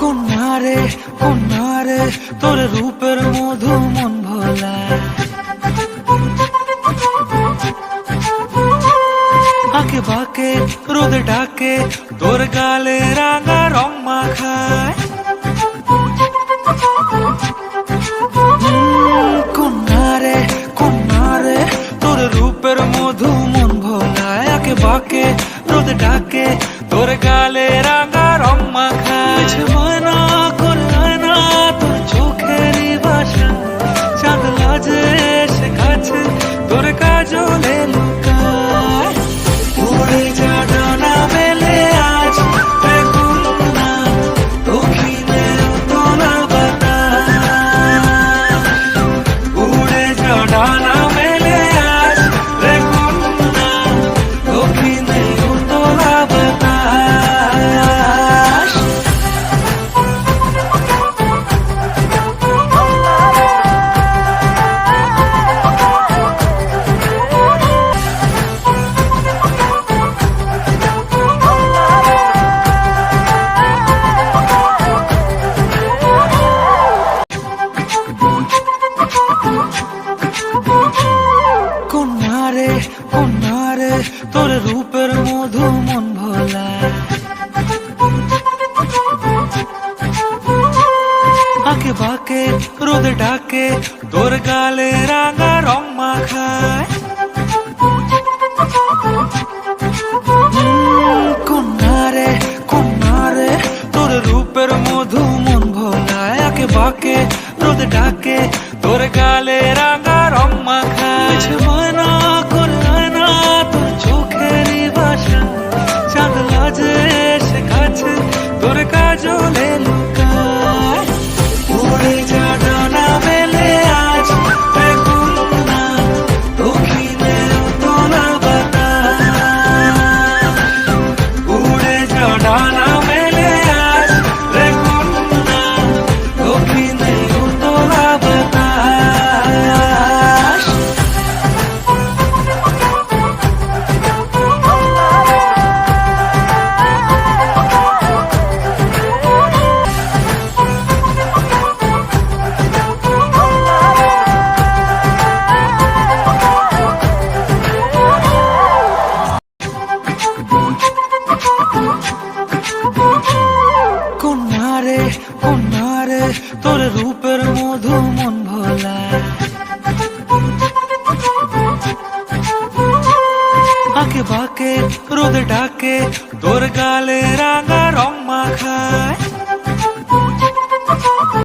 কন্যারে কন্যারে তোর রূপের মধু মন ভোলা, আঁকে বাঁকে রোদ ডাকে তোর গালে রাঙা রং মাখায়। কন্যারে কন্যারে তোর রূপের মধু মন ভোলায়, আঁকে বাঁকে রোদ ডাকে তোর গালে রাঙা রং মাখায়। ময়না করলায় না তোর চোখেরই ভাষা, চাঁদ লাজে সে কাছে তোর কাজলে লুকায়। উড়ে যা ডানা মেলে আজ রে কন্যা, দক্ষিণে উতলা বাতাস। উড়ে যা ডানা মেলে আজ রে কন্যা, দক্ষিণে উতলা বাতাস। কন্যারে কন্যারে তোর রূপের মধু মন ভোলা, আঁকে বাঁকে রোদ ডাকে তোর গালে রাঙা রং মাখায়। কন্যারে কন্যারে তোর রূপের মধু মন ভোলায়, আঁকে বাঁকে রোদ ডাকে তোর গালে রাঙা রং মাখায়। ময়না করলায় না তোর চোখেরই ভাষা, চাঁদ লাজে সে কাছে তোর কাজলে লুকায়। উড়ে যা ডানা মেলে আজ রে কন্যা, দক্ষিণে উতলা বাতাস। উড়ে যা ডানা মেলে আজ রে কন্যা, দক্ষিণে উতলা বাতাস। কন্যারে কন্যারে তোর রূপের মধু মন ভোলা, আঁকে বাঁকে রোদ ডাকে তোর গালে রাঙা